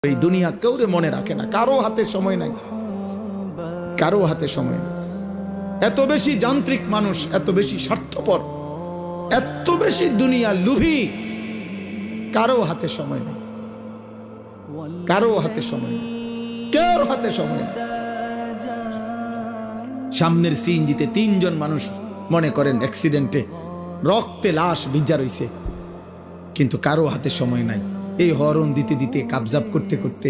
এই দুনিয়া কেউরে মনে রাখে না, কারো হাতে সময় নাই, কারো হাতে সময় নেই। এত বেশি যান্ত্রিক মানুষ, এত বেশি স্বার্থপর, এত বেশি দুনিয়া লুভি, কারো হাতে সময় নেই, কারো হাতে সময় নেই, কেউ হাতে সময় নেই। সামনের সিএনজিতে 3 জন মানুষ মনে করেন অ্যাক্সিডেন্টে রক্তে লাশ ভিজা রইছে, কিন্তু কারো হাতে সময় নাই। এই হরন দিতে দিতে কাবজাব করতে করতে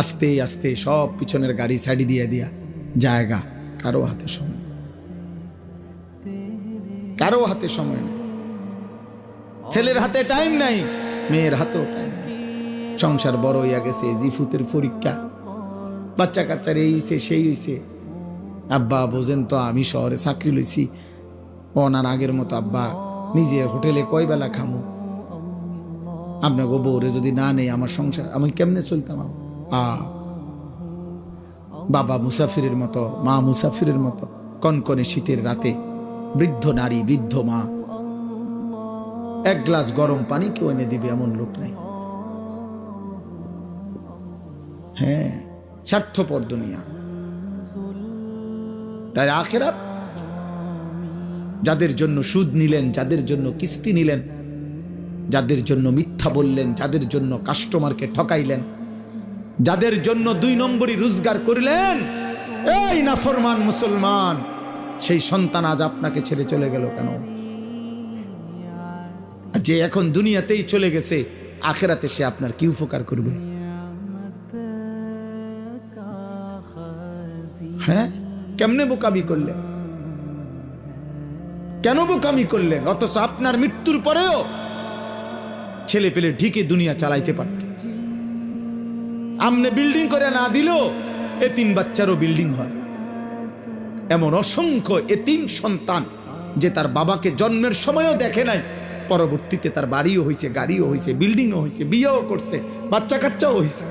আস্তে আস্তে সব পিছনের গাড়ি সাইডে দিয়ে দিয়া জায়গা, কারো হাতে সময়, কারো হাতে সময় নেই। ছেলের হাতে টাইম নাই, মেয়ের হাতেও টাইম নাই। সংসার বড় হইয়া গেছে, জিফুতের পরীক্ষা, বাচ্চা কাচ্চার এই হইছে সেই হইছে। আব্বা বোঝেন তো, আমি শহরে চাকরি লইছি, ওনার আগের মতো আব্বা নিজের হোটেলে কয় বেলা খামু, আপনার গো বউরে যদি না নেই আমার সংসার আমি কেমনে চলতাম। বাবা মুসাফিরের মতো, মা মুসাফিরের মতো, কনকনে শীতের রাতে বৃদ্ধ নারী, বৃদ্ধ মা 1 গ্লাস গরম পানি কেউ এনে দিবে এমন লোক নাই। হ্যাঁ, স্বার্থপর দুনিয়া। তাই আখিরাত যাদের জন্য সুদ নিলেন, যাদের জন্য কিস্তি নিলেন, যাদের জন্য মিথ্যা বললেন, যাদের জন্য কাস্টমারকে ঠকাইলেন, যাদের জন্য 2 নম্বরই রোজগার করলেন, এই নাফরমান মুসলমান, সেই সন্তান আজ আপনাকে ছেড়ে চলে গেল কেন? যে এখন দুনিয়াতেই চলে গেছে, আখিরাতে সে আপনার কি উপকার করবে? হ্যাঁ, কেমনে বোকামি করলেন? কেন বোকামি করলেন? অথচ আপনার মৃত্যুর পরেও ছেলে পেলে ঢিকে দুনিয়া চালাইতে পারত। আমনে বিল্ডিং করে না দিলেও এতিম বাচ্চারও বিল্ডিং হয়। এমন অসংখ্য এতিম সন্তান যে তার বাবাকে জন্মের সময়ও দেখে নাই, পরবর্তীতে তার বাড়িও হয়েছে, গাড়িও হয়েছে, বিল্ডিংও হয়েছে, বিয়েও করছে, বাচ্চা কাচ্চাও হয়েছে।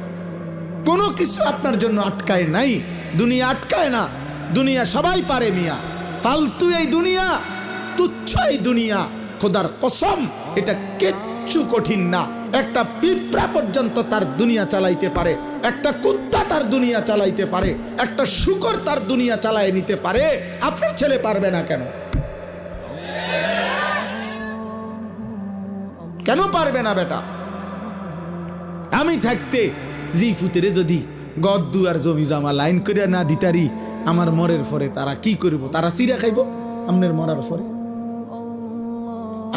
কোনো কিছু আপনার জন্য আটকায় নাই, দুনিয়া আটকায় না। দুনিয়া সবাই পারে মিয়া, ফালতু এই দুনিয়া, তুচ্ছ এই দুনিয়া। খোদার কসম, এটা কিচ্ছু কঠিন না। একটা পিঁপড়া পর্যন্ত তার দুনিয়া চালাইতে পারে, একটা কুত্তা তার দুনিয়া চালাইতে পারে, একটা শূকর তার দুনিয়া চালায় নিতে পারে। আপনার ছেলে পারবে না কেন? কেন পারবে না বেটা? আমি থাকতে জিফুতেরে যদি গদ্দু আর জমি জামা লাইন করে না দিতারি, আমার মরের পরে তারা কি করব? তারা চিরা খাইব আমনের মরার পরে।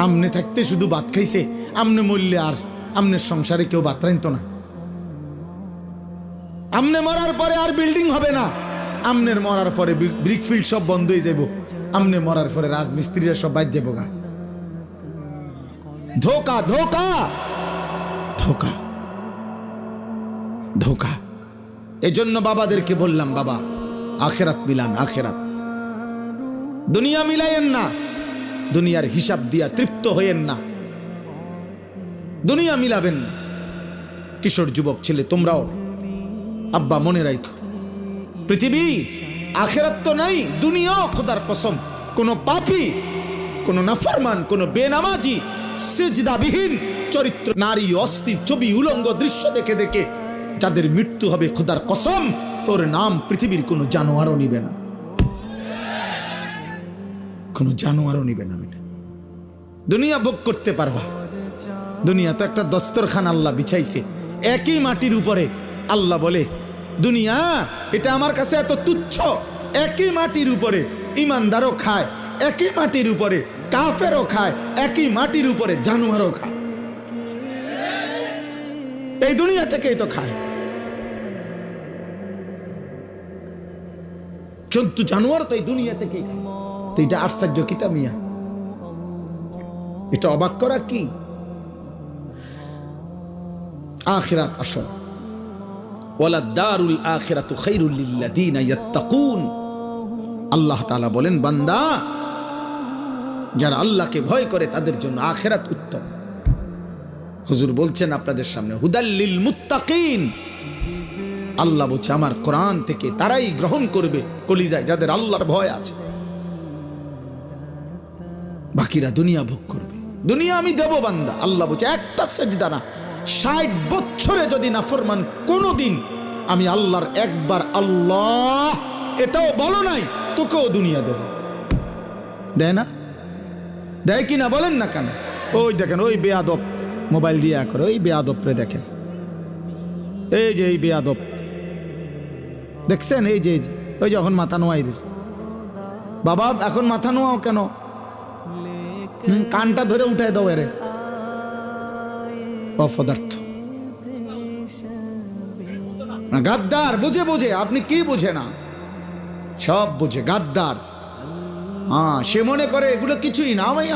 আমনে থাকতে শুধু ভাত খাইছে, আমনে মরলে আর আমনের সংসারে কেউ ভাত রাইতো না। আমনে মরার পরে আর বিল্ডিং হবে না, আমনের মরার পরে ব্রিকফিল্ড সব বন্ধ হয়ে যাইব, আমনে মরার পরে রাজমিস্ত্রিরা সব বাইর যাবো গা। ধোকা, ধোকা, ধোকা, ধোকা। এজন্য বাবাদেরকে বললাম, বাবা আখিরাত মিলান, আখিরাত। দুনিয়া মিলাইয়েন না, দুনিয়ার হিসাব দিয়া তৃপ্ত হইয়েন না, দুনিয়া মিলাবেন না। কিশোর যুবক ছেলে তোমরাও আব্বা মনে রাখো, পৃথিবী আখিরাত তো নাই, দুনিয়াও খোদার কসম কোন পাপী, কোন নাফরমান, কোন বেনামাজি, সিজদাবিহীন চরিত্র নারী, অস্থির ছবি, উলঙ্গ দৃশ্য দেখে দেখে যাদের মৃত্যু হবে, খোদার কসম তোর নাম পৃথিবীর কোন জানোয়ারও নিবে না, কোন জানোয়ারও নিবে না। দুনিয়া ভোগ করতে পারবা, দুনিয়া তো একটা দস্তরখান আল্লাহ বিছাইছে একই মাটির উপরে। আল্লাহ বলে দুনিয়া এটা আমার কাছে এত তুচ্ছ, একই মাটির উপরে ইমানদারও খায়, একই মাটির উপরে কাফেরও খায়, একই মাটির উপরে জানোয়ারও খায়। এই দুনিয়া থেকেই তো খায়। জন্তু জানোয়ার তো এই দুনিয়া থেকেই খায়। তো এটা আশ্চর্য কিতা মিয়া, এটা অবাক করা কি? আখিরাত আসল। ওয়ালা দারুল আখিরাতু খায়রুল লিল্লাযিনা ইয়াত্তাকুন। আল্লাহ তাআলা বলেন, বান্দা যারা আল্লাহকে ভয় করে তাদের জন্য আখিরাত উত্তম। হুজুর বলছেন আপনাদের সামনে, হুদাল লিল মুত্তাকিন। আল্লাহ বলছে আমার কোরআন থেকে তারাই গ্রহণ করবে কলিজায় যাদের আল্লাহর ভয় আছে, বাকিরা দুনিয়া ভোগ করবে। দুনিয়া আমি দেব বান্দা। আল্লাহ বলছে একটা সেজদা না, 60 বছরে যদি নাফরমান কোনোদিন আমি আল্লাহর একবার আল্লাহ এটাও বলো নাই, তোকেও দুনিয়া দেব। দেয় না? দেয় কি না বলেন না কেন? ওই দেখেন ওই বেয়াদব মোবাইল দিয়ে করে, ওই বেয়াদবরে দেখেন, এই যে এই বেয়াদব দেখছেন, এই যে ওই যখন মাথা নোয়াই দিচ্ছে, বাবা এখন মাথা নোয়াও কেন? কানটা ধরে উঠায় দাও এরে, অপদার্থ গাদ্দার। বুঝে বুঝে, আপনি কি বুঝে না? সব বুঝে, গাদ্দার। হ্যাঁ, সে মনে করে এগুলো কিছুই না, আমি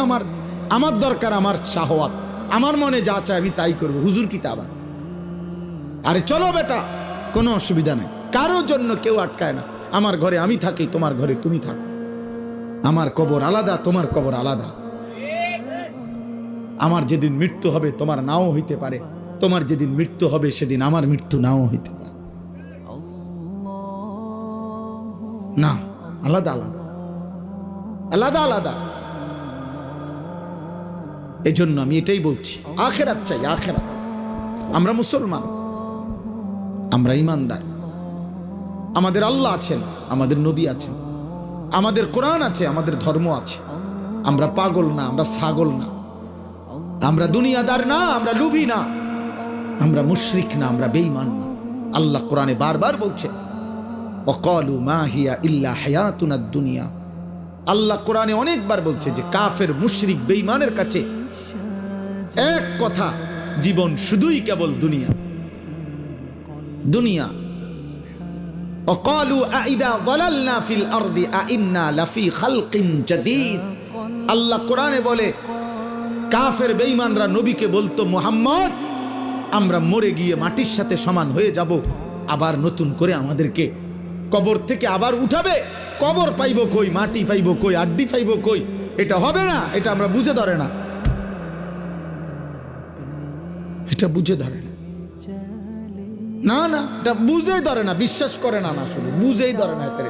আমার দরকার আমার শাহওয়াত, আমার মনে যা চায় আমি তাই করবো। হুজুর কি তা আবার? আরে চলো বেটা, কোনো অসুবিধা নেই, কারোর জন্য কেউ আটকায় না। আমার ঘরে আমি থাকি, তোমার ঘরে তুমি থাকো, আমার কবর আলাদা, তোমার কবর আলাদা। আমার যেদিন মৃত্যু হবে তোমার নাও হইতে পারে, তোমার যেদিন মৃত্যু হবে সেদিন আমার মৃত্যু নাও হইতে পারে। না, আলাদা আলাদা, আলাদা আলাদা। এই জন্য আমি এটাই বলছি, আখেরাত চাই, আখেরাত। আমরা মুসলমান, আমরা ইমানদার, আমাদের আল্লাহ আছেন, আমাদের নবী আছেন, আমাদের কোরআন আছে, আমাদের ধর্ম আছে। আমরা পাগল না, আমরা ছাগল না, আমরা দুনিয়াদার না, আমরা লুভি না, আমরা মুশরিক না, আমরা বেঈমান না। আল্লাহ কোরআনে বারবার বলছে ওয়াকালু মা হিয়া ইল্লা হায়াতুনাদ দুনিয়া। আল্লাহ কোরআনে অনেকবার বলছে যে কাফের, মুশরিক, বেঈমানের কাছে এক কথা, জীবন শুধুই কেবল দুনিয়া, দুনিয়া। ওয়াকালু আইদা যালালনা ফিল আরদি আইন্না লাফি খালকিন জাদীদ। আল্লাহ কোরআনে বলে কাফের বেঈমানরা নবীকে বলতো, মুহাম্মদ আমরা মরে গিয়ে মাটির সাথে সমান হয়ে যাব, আবার নতুন করে আমাদেরকে কবর থেকে আবার উঠাবে। কবর পাইব কই, মাটি পাইব কই, আড্ডি পাইব কই? এটা হবে না, এটা আমরা বুঝে ধরে না, এটা বুঝে ধরে না। না না, এটা বুঝেই ধরে না, বিশ্বাস করে না, না শুধু বুঝেই ধরে না। এটা